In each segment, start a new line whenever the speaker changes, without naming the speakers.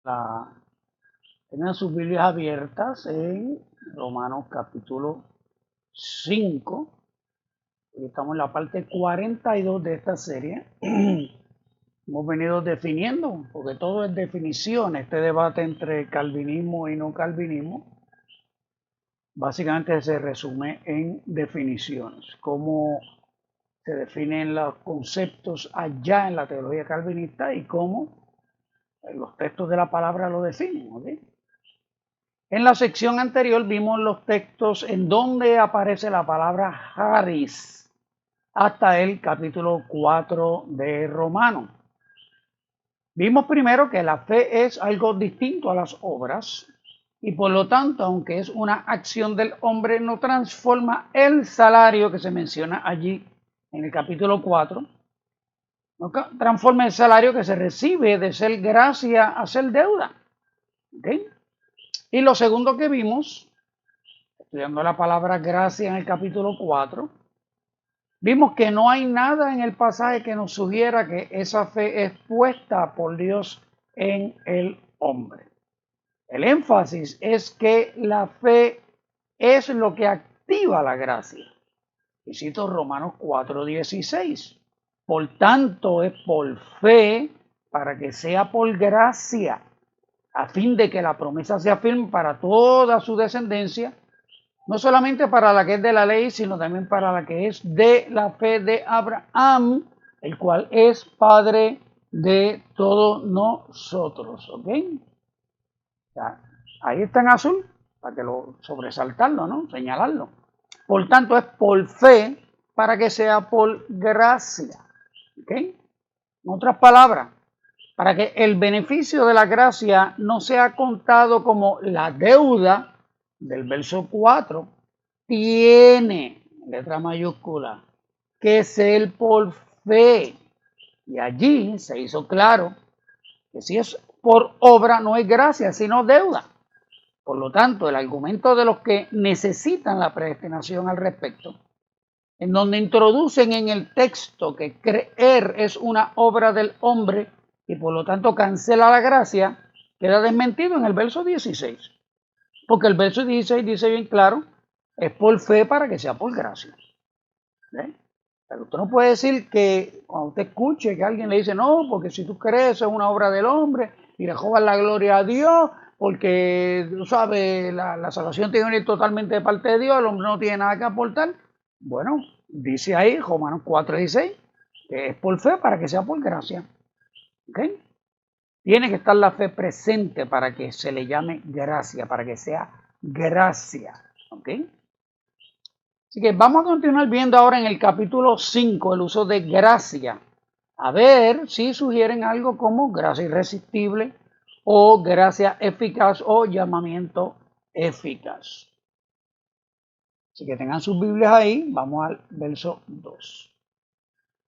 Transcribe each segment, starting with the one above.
La, tengan sus Biblias abiertas en Romanos capítulo 5. Estamos en la parte 42 de esta serie. Hemos venido definiendo, porque todo es definición, este debate entre calvinismo y no calvinismo, básicamente se resume en definiciones, cómo se definen los conceptos allá en la teología calvinista y cómo los textos de la palabra lo definen. ¿Okay? En la sección anterior vimos los textos en donde aparece la palabra Haris hasta el capítulo 4 de Romanos. Vimos primero que la fe es algo distinto a las obras y por lo tanto, aunque es una acción del hombre, no transforma el salario que se menciona allí en el capítulo 4, no transforma el salario que se recibe de ser gracia a ser deuda. ¿Okay? Y lo segundo que vimos, estudiando la palabra gracia en el capítulo 4, vimos que no hay nada en el pasaje que nos sugiera que esa fe es puesta por Dios en el hombre. El énfasis es que la fe es lo que activa la gracia. Y cito Romanos 4:16. Por tanto, es por fe para que sea por gracia, a fin de que la promesa sea firme para toda su descendencia, no solamente para la que es de la ley, sino también para la que es de la fe de Abraham, el cual es Padre de todos nosotros. ¿Ok? Ya, ahí está en azul, para que lo sobresaltarlo, ¿no? Señalarlo. Por tanto, es por fe para que sea por gracia. ¿Ok? En otras palabras, para que el beneficio de la gracia no sea contado como la deuda del verso 4, tiene, letra mayúscula, que ser por fe. Y allí se hizo claro que si es por obra no es gracia, sino deuda. Por lo tanto, el argumento de los que necesitan la predestinación al respecto, en donde introducen en el texto que creer es una obra del hombre y por lo tanto cancela la gracia, queda desmentido en el verso 16. Porque el verso 16 dice bien claro, es por fe para que sea por gracia. Pero usted no puede decir que cuando usted escuche que alguien le dice, no, porque si tú crees es una obra del hombre y le jodan la gloria a Dios, porque tú sabes, la salvación tiene que venir totalmente de parte de Dios, el hombre no tiene nada que aportar. Bueno, dice ahí Romanos 4:16, que es por fe para que sea por gracia. ¿Okay? Tiene que estar la fe presente para que se le llame gracia, para que sea gracia. ¿Ok? Así que vamos a continuar viendo ahora en el capítulo 5 el uso de gracia. A ver si sugieren algo como gracia irresistible o gracia eficaz o llamamiento eficaz. Así que tengan sus Biblias ahí, vamos al verso 2.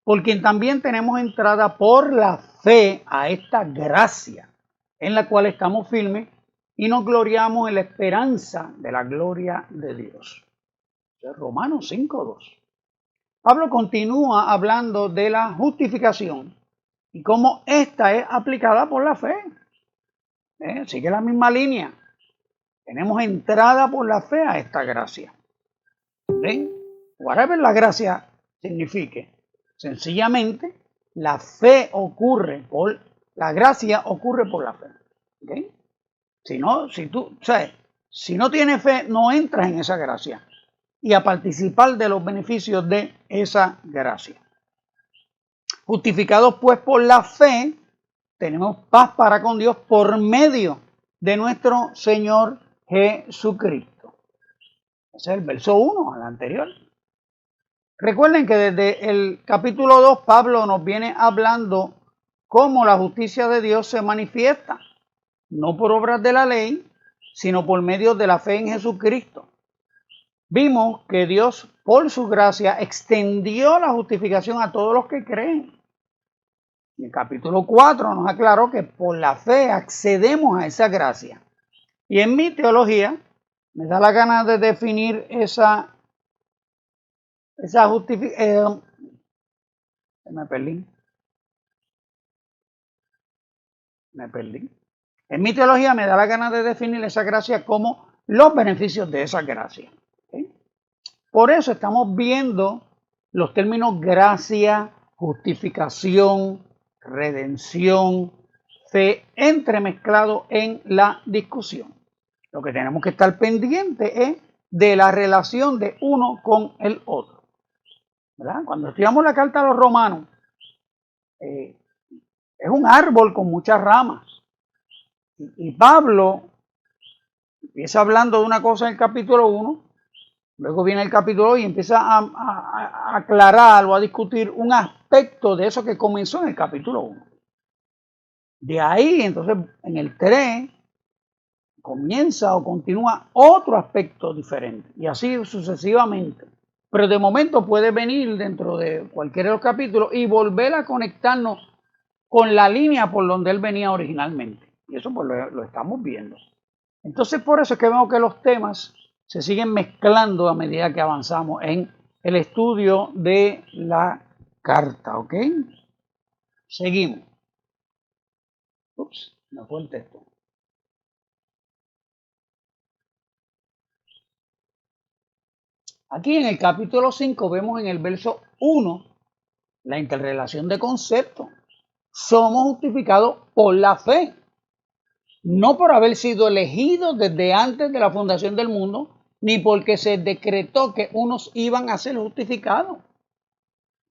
Por quien también tenemos entrada por la fe a esta gracia, en la cual estamos firmes y nos gloriamos en la esperanza de la gloria de Dios. Romanos 5:2. Pablo continúa hablando de la justificación y cómo esta es aplicada por la fe. Sigue la misma línea. Tenemos entrada por la fe a esta gracia. ¿Ven? Whatever la gracia signifique. Sencillamente, la fe ocurre por, la gracia ocurre por la fe. ¿Okay? Si no, si no tienes fe, no entras en esa gracia y a participar de los beneficios de esa gracia. Justificados pues por la fe, tenemos paz para con Dios por medio de nuestro Señor Jesucristo. Ese es el verso 1, al anterior. Recuerden que desde el capítulo 2 Pablo nos viene hablando cómo la justicia de Dios se manifiesta, no por obras de la ley, sino por medio de la fe en Jesucristo. Vimos que Dios, por su gracia, extendió la justificación a todos los que creen. En el capítulo 4 nos aclaró que por la fe accedemos a esa gracia. Y en mi teología me da la gana de definir esa justificación. Me perdí. En mi teología me da la gana de definir esa gracia como los beneficios de esa gracia. ¿Okay? Por eso estamos viendo los términos gracia, justificación, redención, fe entremezclado en la discusión. Lo que tenemos que estar pendiente es de la relación de uno con el otro. ¿Verdad? Cuando estudiamos la carta a los romanos, es un árbol con muchas ramas. Y Pablo empieza hablando de una cosa en el capítulo 1, luego viene el capítulo 2 y empieza a aclarar o a discutir un aspecto de eso que comenzó en el capítulo 1. De ahí, entonces, en el 3, comienza o continúa otro aspecto diferente, y así sucesivamente. Pero de momento puede venir dentro de cualquiera de los capítulos y volver a conectarnos con la línea por donde él venía originalmente. Y eso pues lo estamos viendo. Entonces por eso es que vemos que los temas se siguen mezclando a medida que avanzamos en el estudio de la carta, ¿ok? Seguimos. Ups, me fue el texto. Aquí en el capítulo 5 vemos en el verso 1 la interrelación de conceptos. Somos justificados por la fe, no por haber sido elegidos desde antes de la fundación del mundo, ni porque se decretó que unos iban a ser justificados.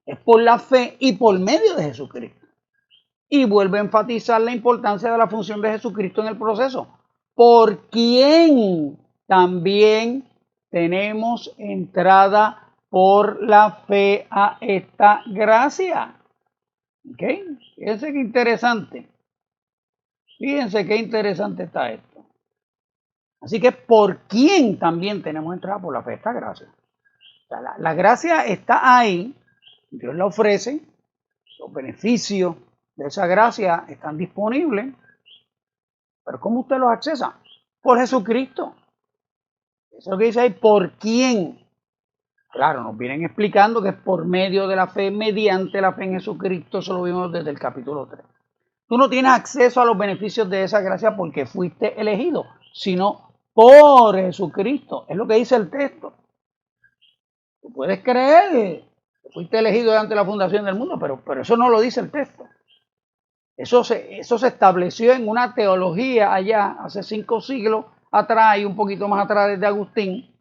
Es por la fe y por medio de Jesucristo. Y vuelve a enfatizar la importancia de la función de Jesucristo en el proceso, por quien también tenemos entrada por la fe a esta gracia. ¿Ok? Fíjense qué interesante. Fíjense qué interesante está esto. Así que por quién también tenemos entrada por la fe a esta gracia. O sea, la gracia está ahí, Dios la ofrece, los beneficios de esa gracia están disponibles, pero ¿cómo usted los accesa? Por Jesucristo. Eso es lo que dice ahí, ¿por quién? Claro, nos vienen explicando que es por medio de la fe, mediante la fe en Jesucristo, eso lo vimos desde el capítulo 3. Tú no tienes acceso a los beneficios de esa gracia porque fuiste elegido, sino por Jesucristo. Es lo que dice el texto. Tú puedes creer que fuiste elegido ante la fundación del mundo, pero eso no lo dice el texto. Eso se estableció en una teología allá hace 5 siglos atrás y un poquito más atrás desde Agustín,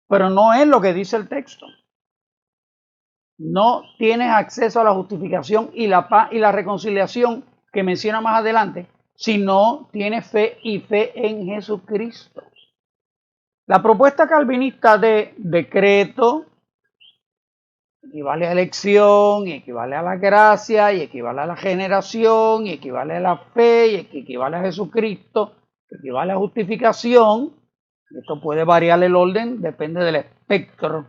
pero no es lo que dice el texto. No tienes acceso a la justificación y la paz y la reconciliación que menciona más adelante si no tienes fe y fe en Jesucristo. La propuesta calvinista de decreto equivale a elección, y equivale a la gracia, y equivale a la generación, y equivale a la fe, y equivale a Jesucristo, equivale a justificación. Esto puede variar el orden, depende del espectro,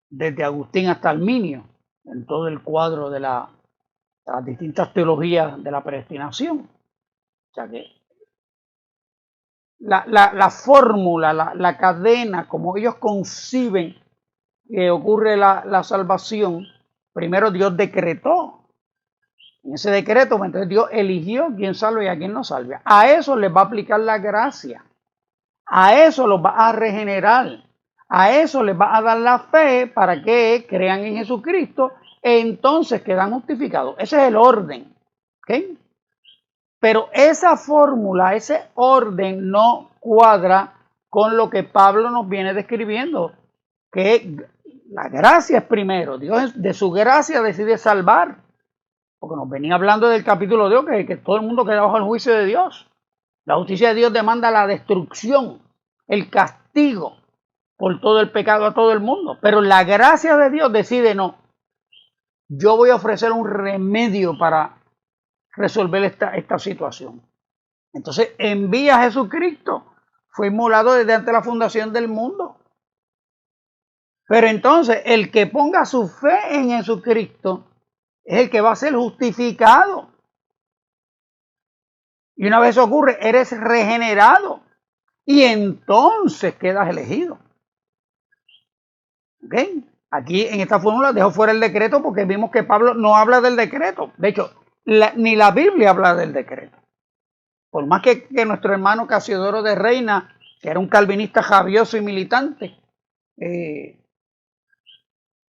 desde Agustín hasta Arminio, en todo el cuadro de las distintas teologías de la predestinación. O sea que la fórmula, la cadena, como ellos conciben que ocurre la salvación, primero Dios decretó. En ese decreto, entonces Dios eligió quién salve y a quién no salve. A eso les va a aplicar la gracia. A eso los va a regenerar. A eso les va a dar la fe para que crean en Jesucristo. Entonces quedan justificados. Ese es el orden. ¿Okay? Pero esa fórmula, ese orden no cuadra con lo que Pablo nos viene describiendo, que la gracia es primero. Dios de su gracia decide salvar, porque nos venía hablando del capítulo 2 que todo el mundo queda bajo el juicio de Dios. La justicia de Dios demanda la destrucción, el castigo por todo el pecado a todo el mundo, pero la gracia de Dios decide no. Yo voy a ofrecer un remedio para resolver esta situación. Entonces envía a Jesucristo. Fue inmolado desde antes de la fundación del mundo. Pero entonces el que ponga su fe en Jesucristo es el que va a ser justificado. Y una vez eso ocurre, eres regenerado. Y entonces quedas elegido. ¿Ok? Aquí en esta fórmula dejo fuera el decreto porque vimos que Pablo no habla del decreto. De hecho, ni la Biblia habla del decreto. Por más que nuestro hermano Casiodoro de Reina, que era un calvinista rabioso y militante,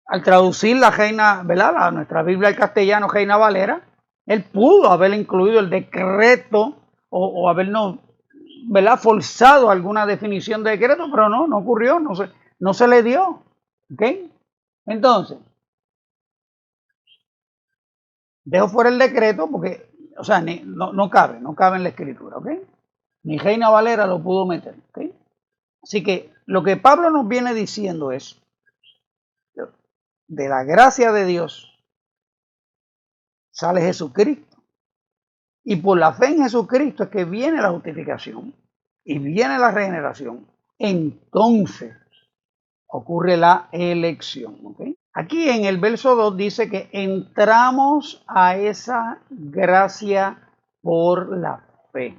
al traducir la Reina, ¿verdad? Nuestra Biblia al castellano, Reina Valera, él pudo haber incluido el decreto o habernos, ¿verdad?, forzado alguna definición de decreto, pero no ocurrió, no se le dio. ¿Ok? Entonces, dejo fuera el decreto porque, o sea, no cabe en la escritura. ¿Ok? Ni Reina Valera lo pudo meter. ¿Ok? Así que lo que Pablo nos viene diciendo es, de la gracia de Dios sale Jesucristo. Y por la fe en Jesucristo es que viene la justificación y viene la regeneración. Entonces ocurre la elección. ¿Okay? Aquí en el verso 2 dice que entramos a esa gracia por la fe.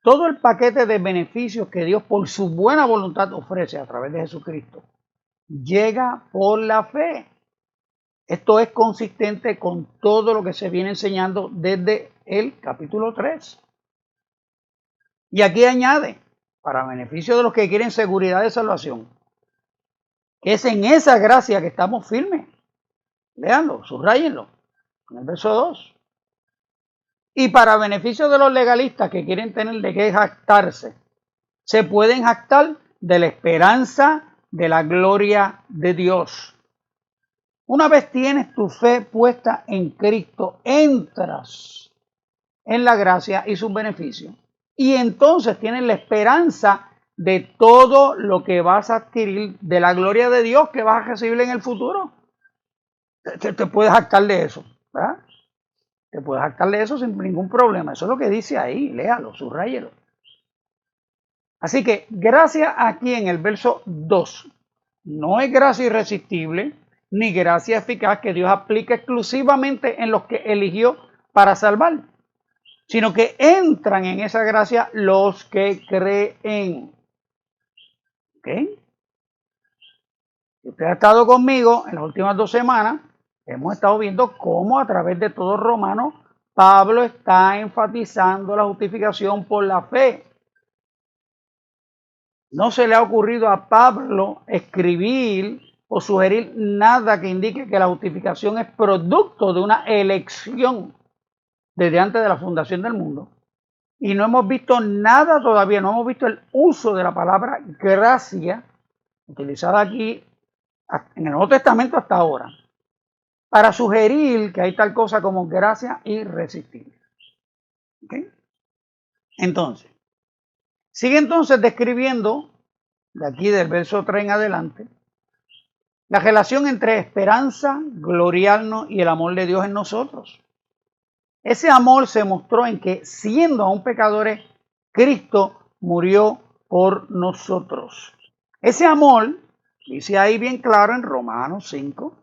Todo el paquete de beneficios que Dios por su buena voluntad ofrece a través de Jesucristo llega por la fe. Esto es consistente con todo lo que se viene enseñando desde el capítulo 3. Y aquí añade, para beneficio de los que quieren seguridad de salvación, que es en esa gracia que estamos firmes. Léanlo, subrayenlo, en el verso 2. Y para beneficio de los legalistas que quieren tener de qué jactarse, se pueden jactar de la esperanza de la gloria de Dios. Una vez tienes tu fe puesta en Cristo, entras en la gracia y sus beneficios. Y entonces tienes la esperanza de todo lo que vas a adquirir, de la gloria de Dios que vas a recibir en el futuro. Te puedes jactar de eso, ¿verdad? Te puedes jactar de eso sin ningún problema. Eso es lo que dice ahí, léalo, subrayelo. Así que gracia aquí en el verso 2 no es gracia irresistible, ni gracia eficaz que Dios aplica exclusivamente en los que eligió para salvar, sino que entran en esa gracia los que creen. ¿Ok? Usted ha estado conmigo en las últimas 2 semanas, hemos estado viendo cómo a través de todo Romanos, Pablo está enfatizando la justificación por la fe. No se le ha ocurrido a Pablo escribir o sugerir nada que indique que la justificación es producto de una elección desde antes de la fundación del mundo. Y no hemos visto nada todavía, no hemos visto el uso de la palabra gracia, utilizada aquí en el Nuevo Testamento hasta ahora, para sugerir que hay tal cosa como gracia irresistible. ¿Okay? Entonces, sigue entonces describiendo, de aquí del verso 3 en adelante, la relación entre esperanza, gloriarnos y el amor de Dios en nosotros. Ese amor se mostró en que, siendo aún pecadores, Cristo murió por nosotros. Ese amor, dice ahí bien claro en Romanos 5,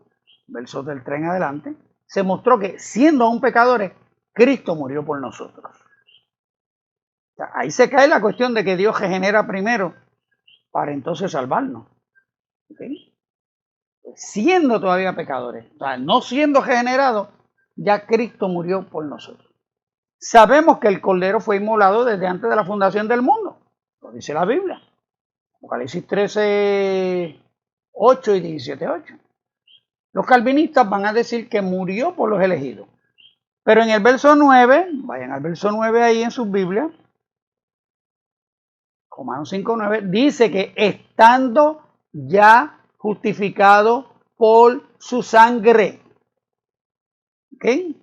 versos del 3 en adelante, se mostró que, siendo aún pecadores, Cristo murió por nosotros. O sea, ahí se cae la cuestión de que Dios regenera primero para entonces salvarnos. ¿Okay? Siendo todavía pecadores, o sea, no siendo regenerados, ya Cristo murió por nosotros. Sabemos que el Cordero fue inmolado desde antes de la fundación del mundo, lo dice la Biblia, Apocalipsis 13, 8 y 17, 8. Los calvinistas van a decir que murió por los elegidos, pero en el verso 9, vayan al verso 9 ahí en sus Biblias, Romanos 5, 9, dice que estando ya justificado por su sangre. ¿Okay?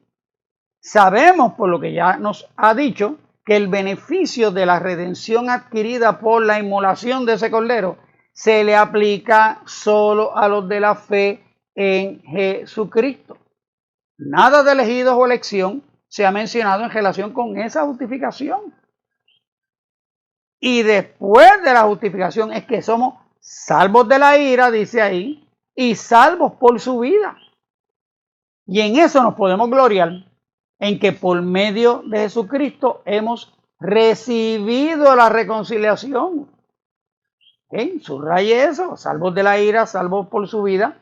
Sabemos, por lo que ya nos ha dicho, que el beneficio de la redención adquirida por la inmolación de ese cordero se le aplica solo a los de la fe en Jesucristo. Nada de elegidos o elección se ha mencionado en relación con esa justificación. Y después de la justificación es que somos salvos de la ira, dice ahí, y salvos por su vida. Y en eso nos podemos gloriar, en que por medio de Jesucristo hemos recibido la reconciliación. ¿Okay? Subraye eso, salvos de la ira, salvos por su vida.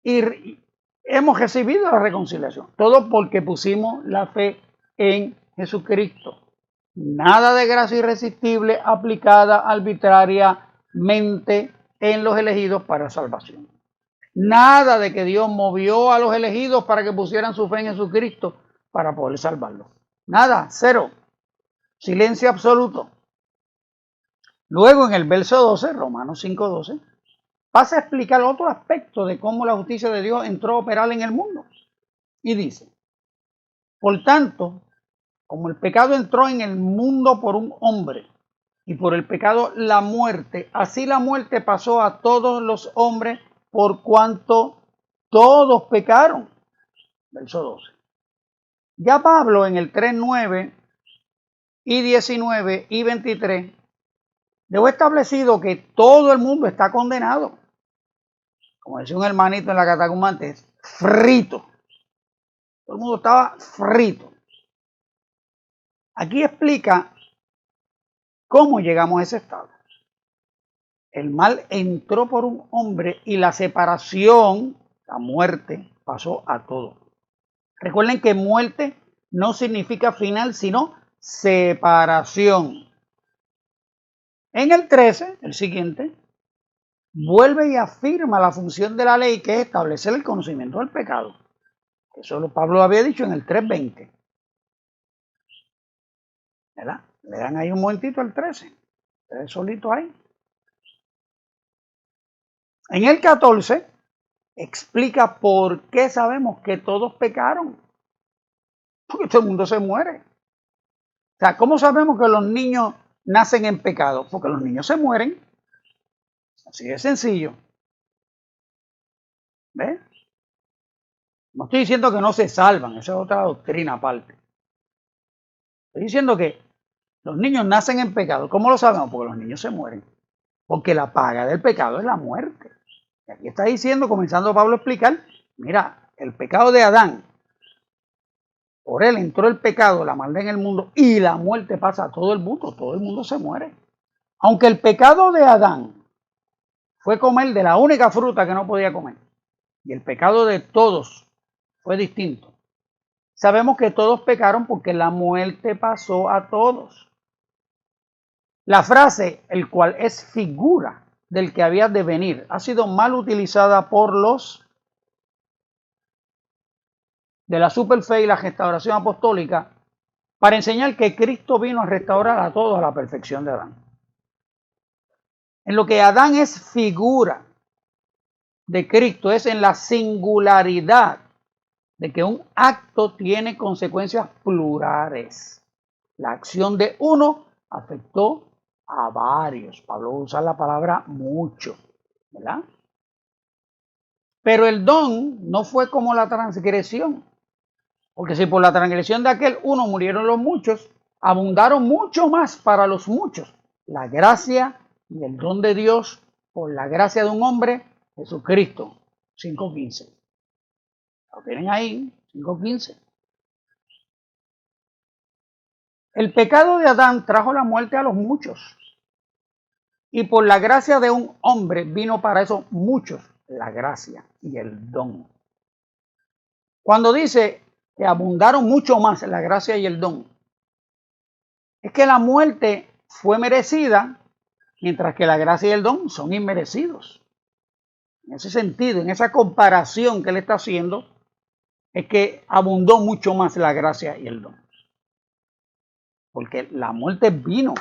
Y hemos recibido la reconciliación. Todo porque pusimos la fe en Jesucristo. Nada de gracia irresistible aplicada arbitrariamente en los elegidos para salvación. Nada de que Dios movió a los elegidos para que pusieran su fe en Jesucristo para poder salvarlos. Nada, cero. Silencio absoluto. Luego en el verso 12, Romanos 5:12, pasa a explicar otro aspecto de cómo la justicia de Dios entró a operar en el mundo. Y dice, por tanto, como el pecado entró en el mundo por un hombre, y por el pecado la muerte, así la muerte pasó a todos los hombres por cuanto todos pecaron. Verso 12. Ya Pablo en el 3:9 y 19 y 23 dejó establecido que todo el mundo está condenado. Como decía un hermanito en la catacumba antes, frito. Todo el mundo estaba frito. Aquí explica cómo llegamos a ese estado. El mal entró por un hombre y la separación, la muerte, pasó a todos. Recuerden que muerte no significa final, sino separación. En el 13, el siguiente, vuelve y afirma la función de la ley, que es establecer el conocimiento del pecado. Eso Pablo había dicho en el 3:20. ¿Verdad? Le dan ahí un momentito al 13. Ustedes solito ahí. En el 14 explica por qué sabemos que todos pecaron. Porque todo el mundo se muere. O sea, ¿cómo sabemos que los niños nacen en pecado? Porque los niños se mueren. Así de sencillo. ¿Ves? No estoy diciendo que no se salvan, esa es otra doctrina aparte. Estoy diciendo que los niños nacen en pecado. ¿Cómo lo sabemos? Porque los niños se mueren. Porque la paga del pecado es la muerte. Y aquí está diciendo, comenzando Pablo a explicar, mira, el pecado de Adán, por él entró el pecado, la maldad en el mundo, y la muerte pasa a todo el mundo se muere. Aunque el pecado de Adán fue comer de la única fruta que no podía comer, y el pecado de todos fue distinto. Sabemos que todos pecaron porque la muerte pasó a todos. La frase, el cual es figura del que había de venir, ha sido mal utilizada por los de la superfe y la restauración apostólica para enseñar que Cristo vino a restaurar a todos a la perfección de Adán. En lo que Adán es figura de Cristo, es en la singularidad de que un acto tiene consecuencias plurales. La acción de uno afectó a varios. Pablo usa la palabra mucho, ¿verdad? Pero el don no fue como la transgresión. Porque si por la transgresión de aquel uno murieron los muchos, abundaron mucho más para los muchos la gracia y el don de Dios por la gracia de un hombre, Jesucristo. 5:15. Lo tienen ahí, 5:15. El pecado de Adán trajo la muerte a los muchos. Y por la gracia de un hombre vino para esos muchos la gracia y el don. Cuando dice que abundaron mucho más la gracia y el don, es que la muerte fue merecida, mientras que la gracia y el don son inmerecidos. En ese sentido, en esa comparación que él está haciendo, es que abundó mucho más la gracia y el don. Porque la muerte vino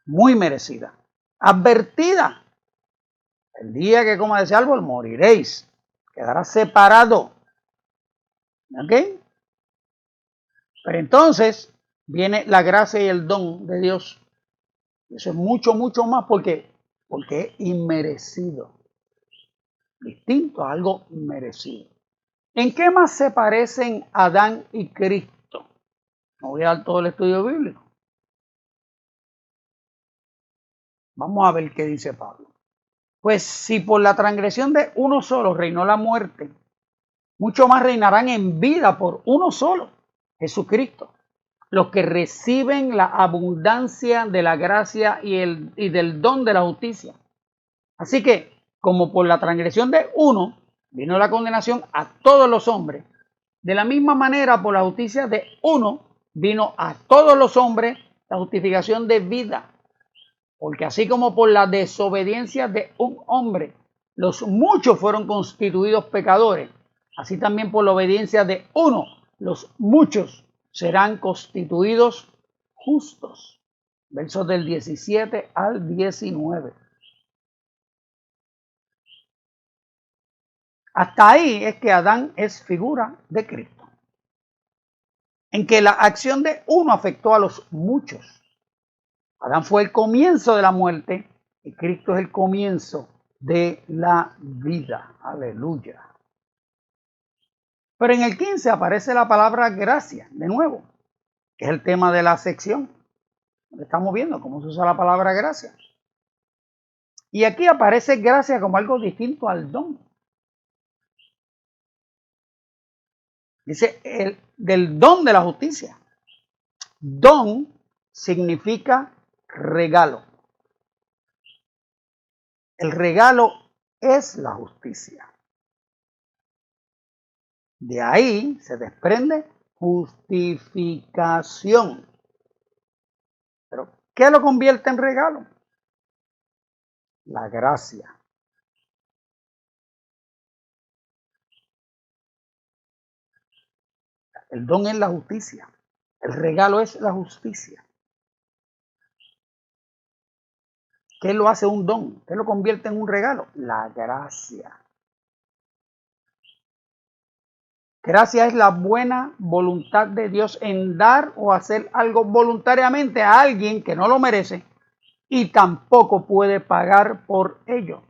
muy merecida, advertida. El día que comas de ese árbol moriréis, quedarás separado. ¿Ok? Pero entonces viene la gracia y el don de Dios. Eso es mucho, mucho más porque es inmerecido. Distinto a algo merecido. ¿En qué más se parecen Adán y Cristo? No voy a dar todo el estudio bíblico. Vamos a ver qué dice Pablo. Pues si por la transgresión de uno solo reinó la muerte, mucho más reinarán en vida por uno solo, Jesucristo, los que reciben la abundancia de la gracia y del don de la justicia. Así que, como por la transgresión de uno vino la condenación a todos los hombres, de la misma manera por la justicia de uno vino a todos los hombres la justificación de vida. Porque así como por la desobediencia de un hombre, los muchos fueron constituidos pecadores, así también por la obediencia de uno, los muchos serán constituidos justos. Versos del 17 al 19. Hasta ahí es que Adán es figura de Cristo, en que la acción de uno afectó a los muchos. Adán fue el comienzo de la muerte y Cristo es el comienzo de la vida. Aleluya. Pero en el 15 aparece la palabra gracia, de nuevo, que es el tema de la sección. Estamos viendo cómo se usa la palabra gracia. Y aquí aparece gracia como algo distinto al don. Dice del don de la justicia. Don significa regalo. El regalo es la justicia. De ahí se desprende justificación. Pero, ¿qué lo convierte en regalo? La gracia. El don es la justicia. El regalo es la justicia. ¿Qué lo hace un don? ¿Qué lo convierte en un regalo? La gracia. Gracia es la buena voluntad de Dios en dar o hacer algo voluntariamente a alguien que no lo merece y tampoco puede pagar por ello.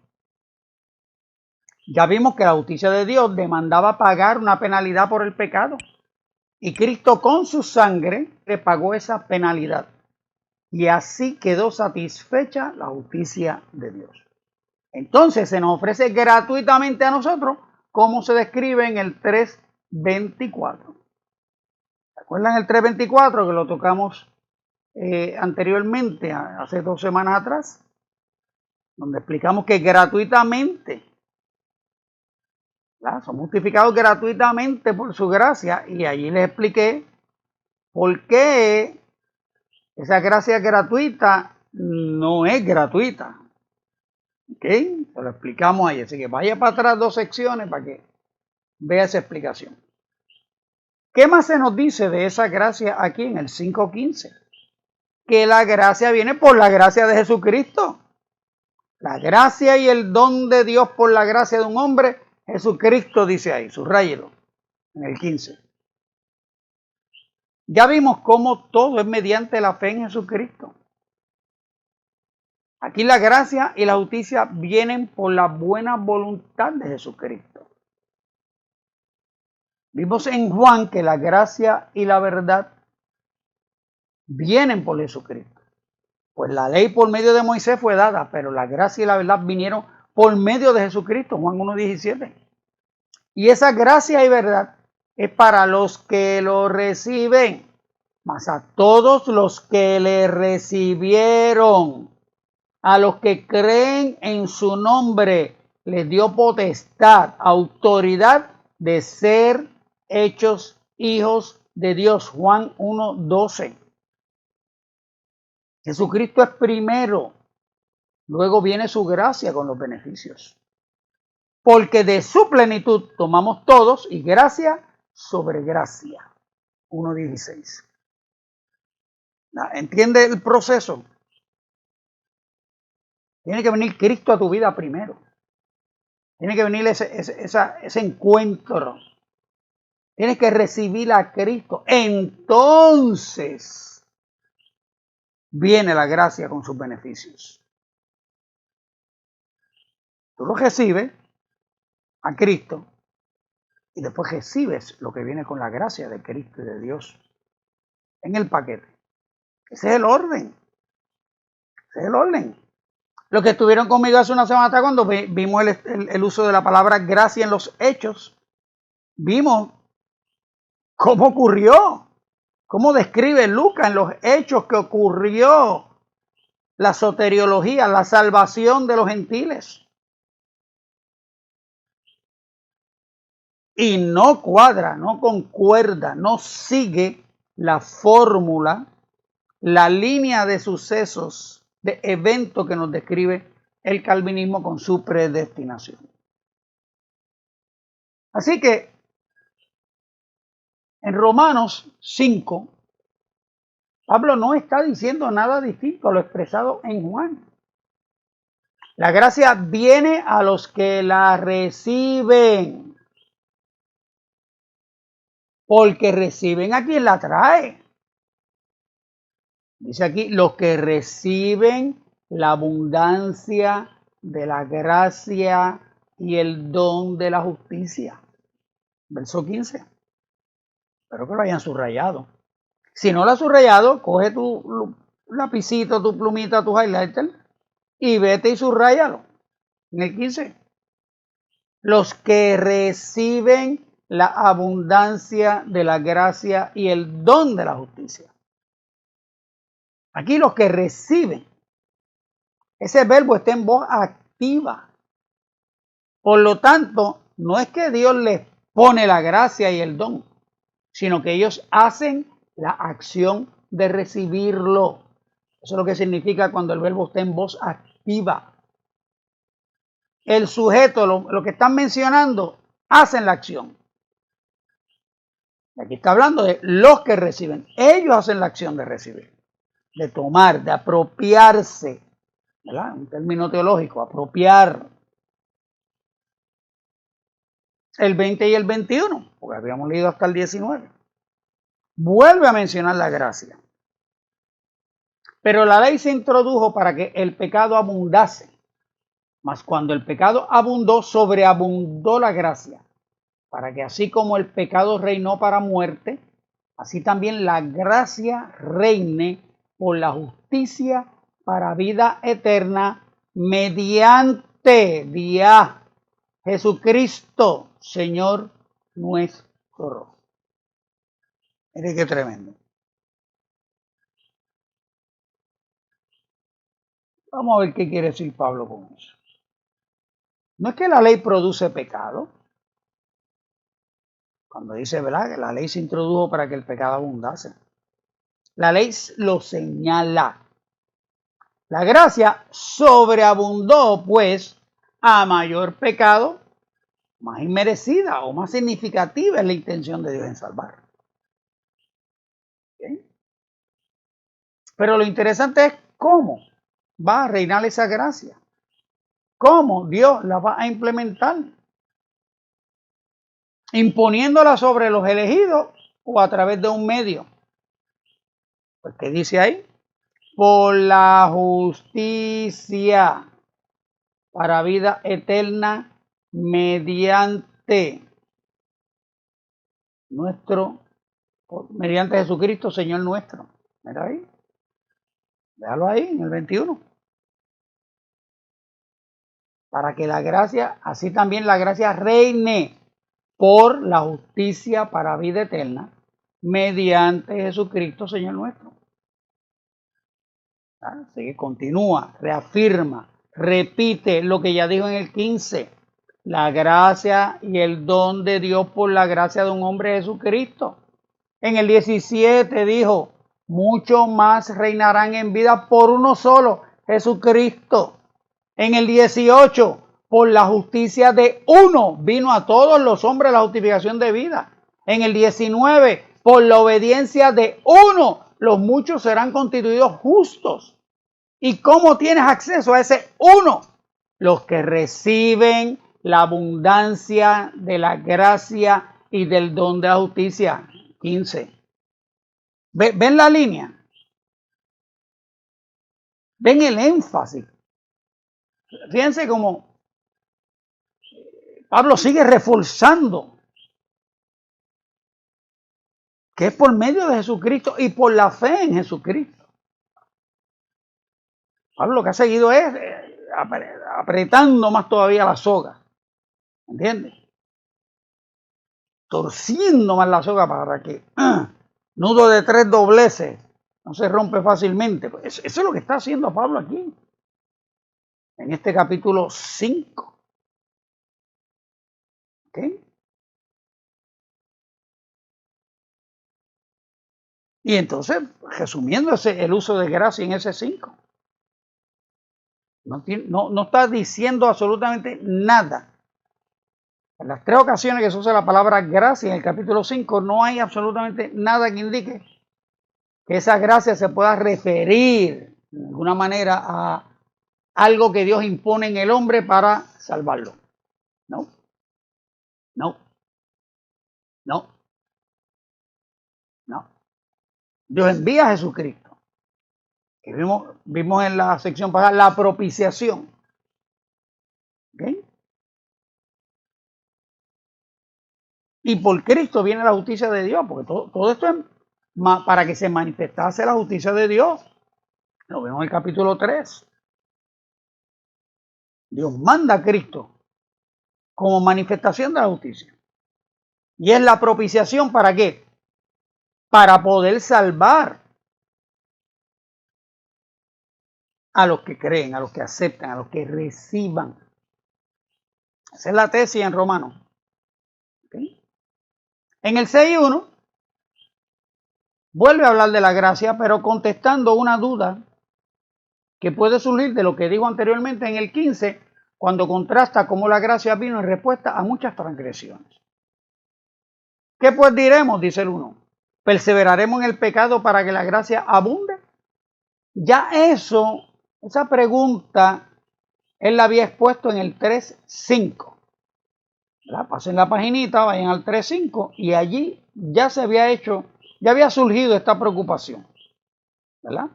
Ya vimos que la justicia de Dios demandaba pagar una penalidad por el pecado y Cristo con su sangre le pagó esa penalidad y así quedó satisfecha la justicia de Dios. Entonces se nos ofrece gratuitamente a nosotros como se describe en el 3:24. ¿Se acuerdan el 3:24 que lo tocamos anteriormente, hace 2 semanas atrás? Donde explicamos que gratuitamente, ¿verdad?, somos justificados gratuitamente por su gracia y allí les expliqué por qué esa gracia gratuita no es gratuita. ¿Ok? Se lo explicamos ahí. Así que vaya para atrás 2 secciones para que vea esa explicación. ¿Qué más se nos dice de esa gracia aquí en el 5:15? Que la gracia viene por la gracia de Jesucristo. La gracia y el don de Dios por la gracia de un hombre, Jesucristo dice ahí, subrayelo, en el 15. Ya vimos cómo todo es mediante la fe en Jesucristo. Aquí la gracia y la justicia vienen por la buena voluntad de Jesucristo. Vimos en Juan que la gracia y la verdad vienen por Jesucristo. Pues la ley por medio de Moisés fue dada, pero la gracia y la verdad vinieron por medio de Jesucristo, Juan 1:17. Y esa gracia y verdad es para los que lo reciben, mas a todos los que le recibieron, a los que creen en su nombre, les dio potestad, autoridad de ser hechos hijos de Dios. Juan 1:12. Jesucristo es primero, luego viene su gracia con los beneficios. Porque de su plenitud tomamos todos y gracia sobre gracia. 1:16. ¿Entiende el proceso? Tiene que venir Cristo a tu vida primero. Tiene que venir ese encuentro. Tienes que recibir a Cristo. Entonces viene la gracia con sus beneficios. Tú lo recibes a Cristo y después recibes lo que viene con la gracia de Cristo y de Dios en el paquete. Ese es el orden. Ese es el orden. Los que estuvieron conmigo hace una semana atrás cuando vimos el uso de la palabra gracia en los hechos, vimos cómo ocurrió, cómo describe Lucas en los hechos que ocurrió la soteriología, la salvación de los gentiles. Y no cuadra, no concuerda, no sigue la fórmula, la línea de sucesos, de eventos que nos describe el calvinismo con su predestinación. Así que en Romanos 5, Pablo no está diciendo nada distinto a lo expresado en Juan. La gracia viene a los que la reciben, porque reciben a quien la trae. Dice aquí, los que reciben la abundancia de la gracia y el don de la justicia. Verso 15. Espero que lo hayan subrayado. Si no lo has subrayado, coge tu lapicito, tu plumita, tu highlighter y vete y subrayalo. En el 15. Los que reciben la abundancia de la gracia y el don de la justicia. Aquí los que reciben. Ese verbo está en voz activa. Por lo tanto, no es que Dios les pone la gracia y el don, sino que ellos hacen la acción de recibirlo. Eso es lo que significa cuando el verbo está en voz activa. El sujeto, lo que están mencionando, hacen la acción. Aquí está hablando de los que reciben. Ellos hacen la acción de recibir, de tomar, de apropiarse. ¿Verdad? Un término teológico, apropiar. El 20 y el 21, porque habíamos leído hasta el 19. Vuelve a mencionar la gracia. Pero la ley se introdujo para que el pecado abundase. Mas cuando el pecado abundó, sobreabundó la gracia, para que así como el pecado reinó para muerte, así también la gracia reine por la justicia para vida eterna mediante Jesucristo, Señor nuestro. Mire qué tremendo. Vamos a ver qué quiere decir Pablo con eso. No es que la ley produce pecado. Cuando dice, ¿verdad?, que la ley se introdujo para que el pecado abundase. La ley lo señala. La gracia sobreabundó, pues, a mayor pecado, más inmerecida o más significativa es la intención de Dios en salvar. ¿Okay? Pero lo interesante es cómo va a reinar esa gracia. ¿Cómo Dios la va a implementar? Imponiéndola sobre los elegidos o a través de un medio. Pues, ¿qué dice ahí? Por la justicia para vida eterna mediante Jesucristo, Señor nuestro. Mira ahí. Déjalo ahí en el 21. Para que la gracia, así también la gracia reine por la justicia para vida eterna mediante Jesucristo, Señor nuestro. Así que continúa, reafirma, repite lo que ya dijo en el 15. La gracia y el don de Dios por la gracia de un hombre Jesucristo. En el 17 dijo, mucho más reinarán en vida por uno solo, Jesucristo. En el 18, por la justicia de uno, vino a todos los hombres la justificación de vida. En el 19, por la obediencia de uno, los muchos serán constituidos justos. ¿Y cómo tienes acceso a ese uno? Los que reciben la abundancia de la gracia y del don de la justicia. 15. ¿Ven la línea? ¿Ven el énfasis? Fíjense cómo Pablo sigue reforzando que es por medio de Jesucristo y por la fe en Jesucristo. Pablo lo que ha seguido es apretando más todavía la soga. ¿Entiendes? Torciendo más la soga para que nudo de 3 dobleces no se rompe fácilmente. Eso es lo que está haciendo Pablo aquí, en este capítulo 5. ¿Okay? Y entonces, resumiendo el uso de gracia en ese 5, no está diciendo absolutamente nada. En las 3 ocasiones que se usa la palabra gracia en el capítulo 5, no hay absolutamente nada que indique que esa gracia se pueda referir de alguna manera a algo que Dios impone en el hombre para salvarlo. No, no, no, no. Dios envía a Jesucristo, que vimos en la sección pasada, la propiciación. ¿Okay? Y por Cristo viene la justicia de Dios, porque todo esto es para que se manifestase la justicia de Dios. Lo vemos en el capítulo 3. Dios manda a Cristo como manifestación de la justicia. Y es la propiciación, ¿para qué? Para poder salvar a los que creen, a los que aceptan, a los que reciban. Esa es la tesis en Romanos. ¿Okay? En el 6.1 vuelve a hablar de la gracia, pero contestando una duda que puede surgir de lo que dijo anteriormente en el 15, cuando contrasta cómo la gracia vino en respuesta a muchas transgresiones. ¿Qué pues diremos? Dice el 1. ¿Perseveraremos en el pecado para que la gracia abunde? Ya esa pregunta, él la había expuesto en el 3.5. Pasen la paginita, vayan al 3.5 y allí ya había surgido esta preocupación. ¿Verdad?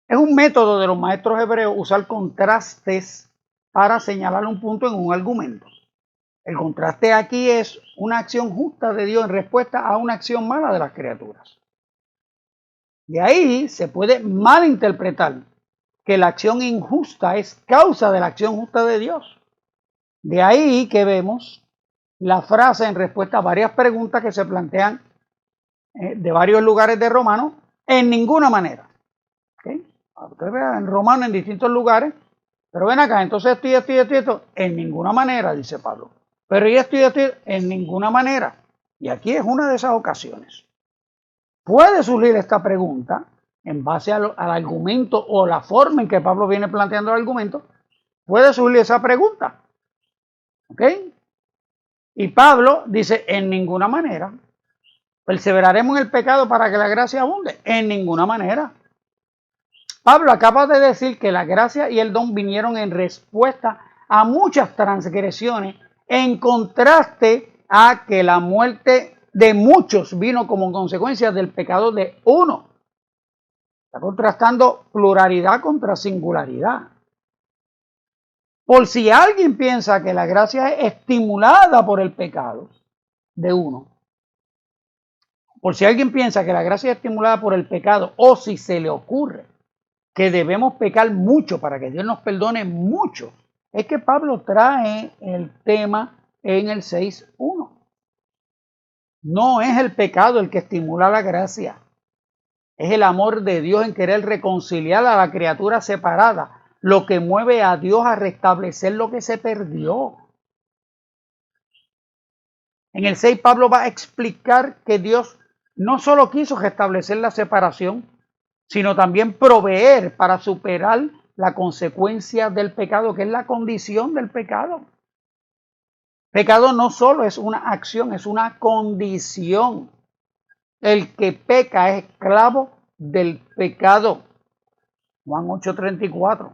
Es un método de los maestros hebreos usar contrastes para señalar un punto en un argumento. El contraste aquí es una acción justa de Dios en respuesta a una acción mala de las criaturas. De ahí se puede malinterpretar que la acción injusta es causa de la acción justa de Dios. De ahí que vemos la frase en respuesta a varias preguntas que se plantean de varios lugares de Romanos, en ninguna manera. ¿Okay? Usted vea en Romanos en distintos lugares, pero ven acá, entonces esto, en ninguna manera, dice Pablo. Pero y esto, en ninguna manera. Y aquí es una de esas ocasiones. Puede surgir esta pregunta en base al argumento o la forma en que Pablo viene planteando el argumento. Puede surgir esa pregunta. ¿Ok? Y Pablo dice, en ninguna manera. ¿Perseveraremos en el pecado para que la gracia abunde? En ninguna manera. Pablo acaba de decir que la gracia y el don vinieron en respuesta a muchas transgresiones, en contraste a que la muerte de muchos vino como consecuencia del pecado de uno. Está contrastando pluralidad contra singularidad. Por si alguien piensa que la gracia es estimulada por el pecado de uno, por si alguien piensa que la gracia es estimulada por el pecado, o si se le ocurre que debemos pecar mucho para que Dios nos perdone mucho, es que Pablo trae el tema en el 6.1. No es el pecado el que estimula la gracia, es el amor de Dios en querer reconciliar a la criatura separada, lo que mueve a Dios a restablecer lo que se perdió. En el 6 Pablo va a explicar que Dios no solo quiso restablecer la separación, sino también proveer para superar la consecuencia del pecado, que es la condición del pecado. Pecado no solo es una acción, es una condición. El que peca es esclavo del pecado. Juan 8:34.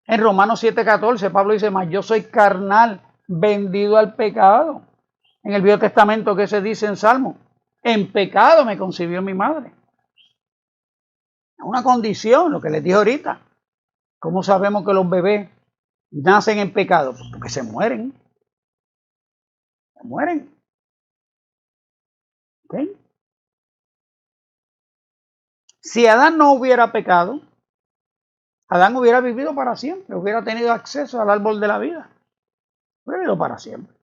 En Romanos 7:14 Pablo dice, mas yo soy carnal, vendido al pecado. En el Viejo Testamento, ¿qué se dice en Salmo? En pecado me concibió mi madre. Es una condición, lo que les dije ahorita. ¿Cómo sabemos que los bebés nacen en pecado? Pues porque se mueren. Se mueren. ¿Okay? Si Adán no hubiera pecado, Adán hubiera vivido para siempre, hubiera tenido acceso al árbol de la vida. Hubiera vivido para siempre.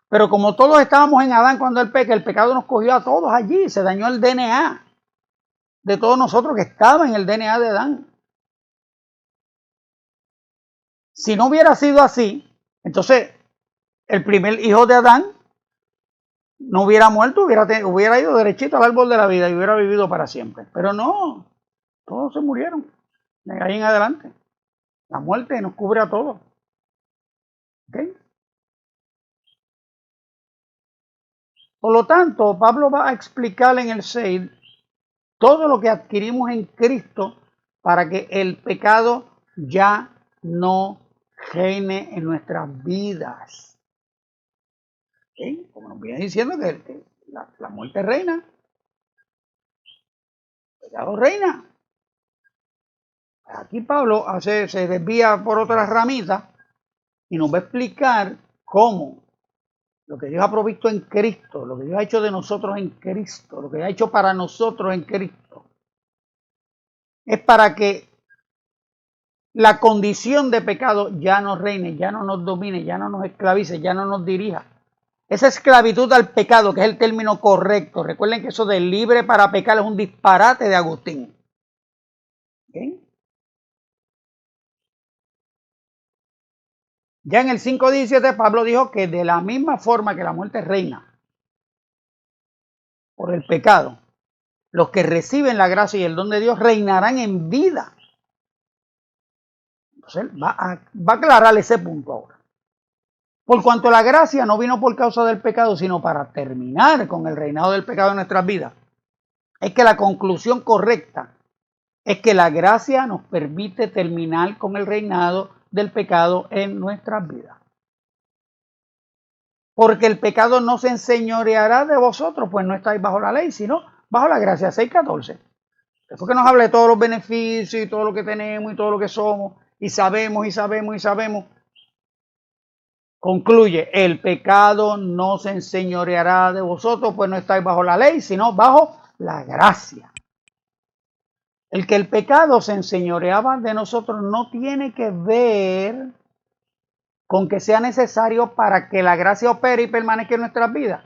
Pero como todos estábamos en Adán cuando él peca, el pecado nos cogió a todos allí, se dañó el DNA de todos nosotros que estaba en el DNA de Adán. Si no hubiera sido así, entonces el primer hijo de Adán no hubiera muerto, hubiera ido derechito al árbol de la vida y hubiera vivido para siempre. Pero no, todos se murieron. De ahí en adelante. La muerte nos cubre a todos. ¿Okay? Por lo tanto, Pablo va a explicar en el 6 todo lo que adquirimos en Cristo para que el pecado ya no reine en nuestras vidas. ¿Okay? Como nos viene diciendo que la muerte reina, el pecado reina. Aquí Pablo se desvía por otras ramitas y nos va a explicar cómo lo que Dios ha provisto en Cristo, lo que Dios ha hecho de nosotros en Cristo, lo que ha hecho para nosotros en Cristo, es para que la condición de pecado ya no reine, ya no nos domine, ya no nos esclavice, ya no nos dirija. Esa esclavitud al pecado, que es el término correcto. Recuerden que eso de libre para pecar es un disparate de Agustín. ¿Okay? Ya en el 5:17 Pablo dijo que de la misma forma que la muerte reina por el pecado, los que reciben la gracia y el don de Dios reinarán en vida. Entonces él va a aclarar ese punto ahora. Por cuanto la gracia no vino por causa del pecado, sino para terminar con el reinado del pecado en nuestras vidas. Es que la conclusión correcta es que la gracia nos permite terminar con el reinado del pecado en nuestras vidas. Porque el pecado no se enseñoreará de vosotros, pues no estáis bajo la ley, sino bajo la gracia. 6:14. Después que nos hable de todos los beneficios y todo lo que tenemos y todo lo que somos, y sabemos, concluye, el pecado no se enseñoreará de vosotros, pues no estáis bajo la ley, sino bajo la gracia. El que el pecado se enseñoreaba de nosotros no tiene que ver con que sea necesario para que la gracia opere y permanezca en nuestras vidas,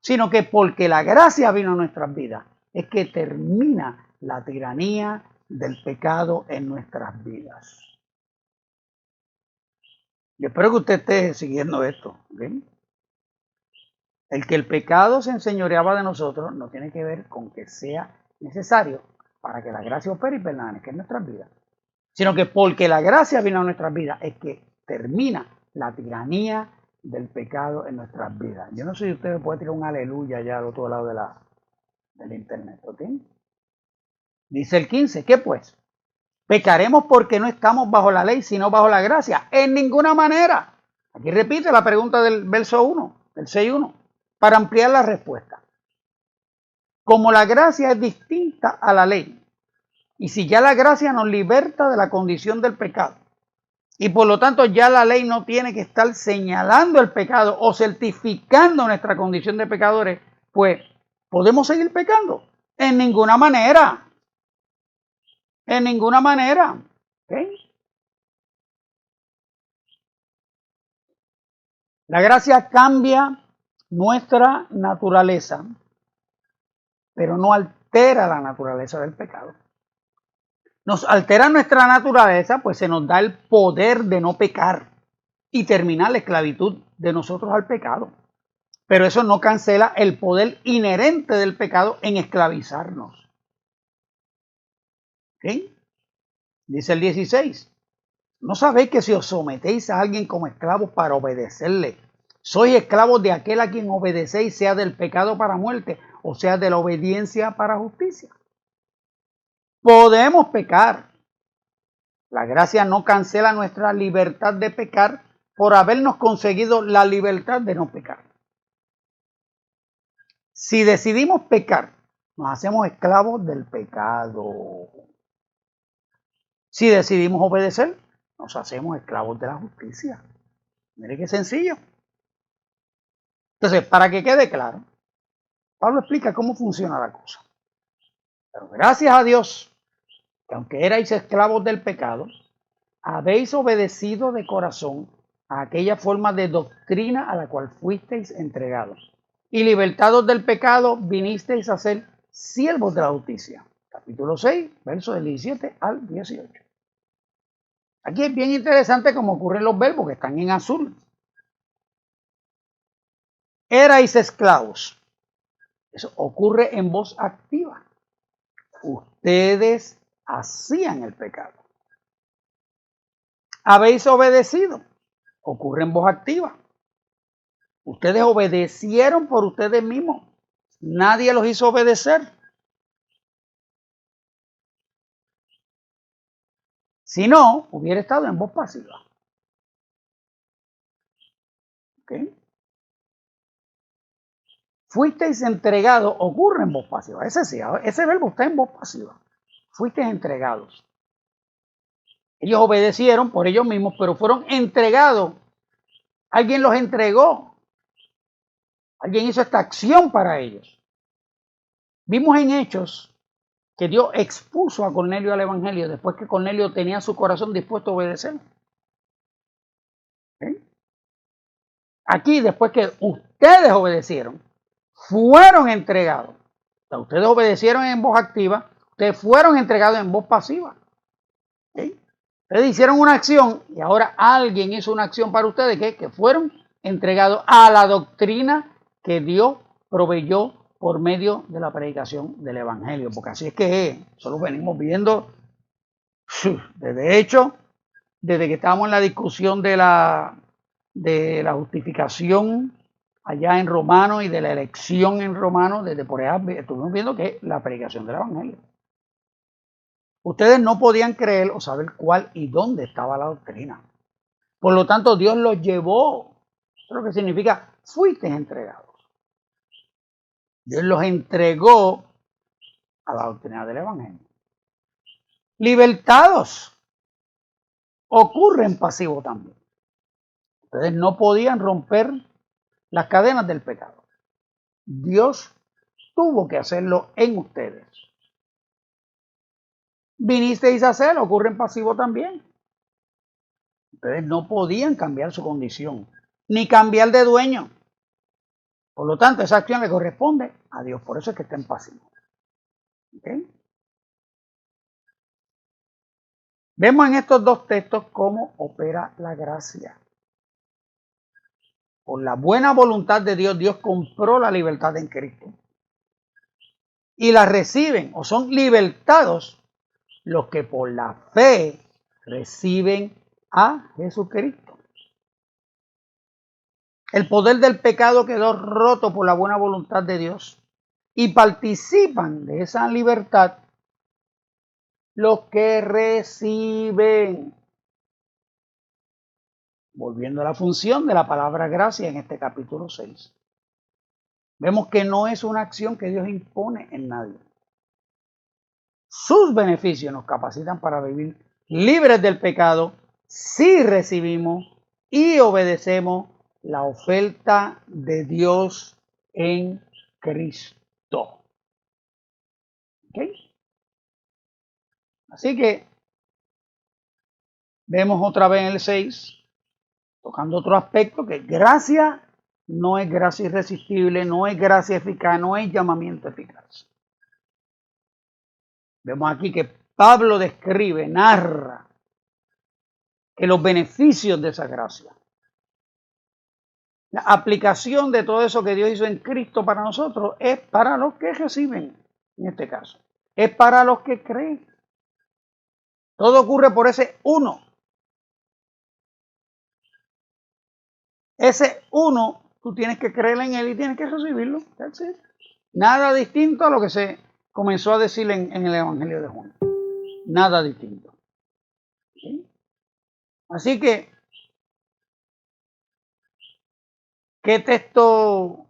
sino que porque la gracia vino a nuestras vidas, es que termina la tiranía del pecado en nuestras vidas. Yo espero que usted esté siguiendo esto. ¿Okay? El que el pecado se enseñoreaba de nosotros no tiene que ver con que sea necesario para que la gracia opere y permanezca en nuestras vidas, sino que porque la gracia vino a nuestras vidas es que termina la tiranía del pecado en nuestras vidas. Yo no sé si usted puede tirar un aleluya allá al otro lado del internet. ¿Ok? Dice el 15, ¿qué pues? ¿Pecaremos porque no estamos bajo la ley, sino bajo la gracia? En ninguna manera. Aquí repite la pregunta del verso 1, del 6:1, para ampliar la respuesta. Como la gracia es distinta a la ley, y si ya la gracia nos liberta de la condición del pecado, y por lo tanto ya la ley no tiene que estar señalando el pecado o certificando nuestra condición de pecadores, pues ¿podemos seguir pecando? En ninguna manera. En ninguna manera. ¿Okay? La gracia cambia nuestra naturaleza, pero no altera la naturaleza del pecado. Nos altera nuestra naturaleza, pues se nos da el poder de no pecar y terminar la esclavitud de nosotros al pecado. Pero eso no cancela el poder inherente del pecado en esclavizarnos. ¿Okay? Dice el 16. ¿No sabéis que si os sometéis a alguien como esclavos para obedecerle, sois esclavos de aquel a quien obedecéis, sea del pecado para muerte o sea de la obediencia para justicia? Podemos pecar. La gracia no cancela nuestra libertad de pecar por habernos conseguido la libertad de no pecar. Si decidimos pecar, nos hacemos esclavos del pecado. Si decidimos obedecer, nos hacemos esclavos de la justicia. Mire qué sencillo. Entonces, para que quede claro, Pablo explica cómo funciona la cosa. Pero gracias a Dios, que aunque erais esclavos del pecado, habéis obedecido de corazón a aquella forma de doctrina a la cual fuisteis entregados. Y libertados del pecado, vinisteis a ser siervos de la justicia. Capítulo 6, versos del 17 al 18. Aquí es bien interesante cómo ocurren los verbos que están en azul. erais esclavos. Eso ocurre en voz activa. Ustedes hacían el pecado. Habéis obedecido. Ocurre en voz activa. Ustedes obedecieron por ustedes mismos. Nadie los hizo obedecer. Si no, hubiera estado en voz pasiva. ¿Okay? Fuisteis entregados, ocurre en voz pasiva. Ese sí, ese verbo está en voz pasiva. Fuisteis entregados. Ellos obedecieron por ellos mismos, pero fueron entregados. Alguien los entregó. Alguien hizo esta acción para ellos. Vimos en Hechos que Dios expuso a Cornelio al Evangelio después que Cornelio tenía su corazón dispuesto a obedecer. ¿Okay? Aquí, después que ustedes obedecieron, fueron entregados. O sea, ustedes obedecieron en voz activa, ustedes fueron entregados en voz pasiva. ¿Okay? Ustedes hicieron una acción y ahora alguien hizo una acción para ustedes que fueron entregados a la doctrina que Dios proveyó por medio de la predicación del Evangelio. Porque así es que eso lo venimos viendo desde hecho, desde que estábamos en la discusión de la justificación allá en Romanos y de la elección en Romanos, desde por allá estuvimos viendo que la predicación del Evangelio. Ustedes no podían creer o saber cuál y dónde estaba la doctrina. Por lo tanto, Dios los llevó. Eso es lo que significa, fuiste entregados. Dios los entregó a la doctrina del Evangelio. Libertados. Ocurre en pasivo también. Ustedes no podían romper las cadenas del pecado. Dios tuvo que hacerlo en ustedes. Vinisteis a hacerlo, ocurre en pasivo también. Ustedes no podían cambiar su condición, ni cambiar de dueño. Por lo tanto, esa acción le corresponde a Dios. Por eso es que está en pasivo. ¿Okay? Vemos en estos dos textos cómo opera la gracia. Por la buena voluntad de Dios, Dios compró la libertad en Cristo. Y la reciben o son libertados los que por la fe reciben a Jesucristo. El poder del pecado quedó roto por la buena voluntad de Dios y participan de esa libertad los que reciben. Volviendo a la función de la palabra gracia en este capítulo 6. Vemos que no es una acción que Dios impone en nadie. Sus beneficios nos capacitan para vivir libres del pecado si recibimos y obedecemos la oferta de Dios en Cristo. ¿Okay? Así que vemos otra vez en el 6, tocando otro aspecto, que gracia no es gracia irresistible, no es gracia eficaz, no es llamamiento eficaz. Vemos aquí que Pablo describe, narra que los beneficios de esa gracia, la aplicación de todo eso que Dios hizo en Cristo para nosotros, es para los que reciben, en este caso. Es para los que creen. Todo ocurre por ese uno. Ese uno, tú tienes que creer en él y tienes que recibirlo. That's it. Nada distinto a lo que se comenzó a decir en el Evangelio de Juan. Nada distinto. ¿Sí? Así que, ¿qué texto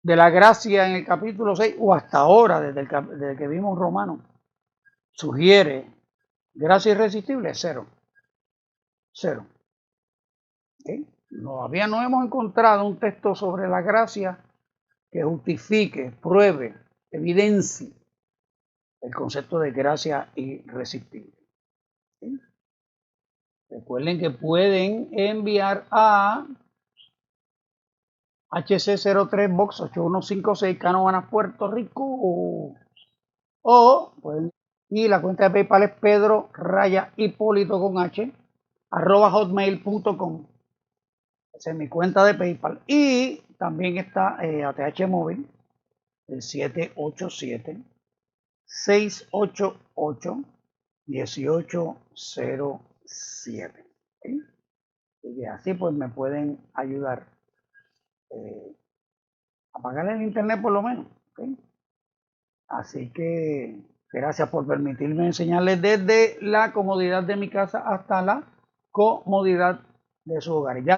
de la gracia en el capítulo 6 o hasta ahora, desde que vimos Romanos, sugiere gracia irresistible? Cero. Cero. ¿Sí? Todavía no hemos encontrado un texto sobre la gracia que justifique, pruebe, evidencie el concepto de gracia irresistible. ¿Sí? Recuerden que pueden enviar a HC03 Box 8156 Canóvanas, Puerto Rico, o pueden, y la cuenta de PayPal es Pedro Raya Hipólito con H @hotmail.com. Esa es mi cuenta de PayPal. Y también está ATH Móvil, el 787-688-1807. ¿Sí? Y así pues me pueden ayudar a pagar el internet por lo menos. ¿Sí? Así que gracias por permitirme enseñarles desde la comodidad de mi casa hasta la comodidad de su hogar. Ya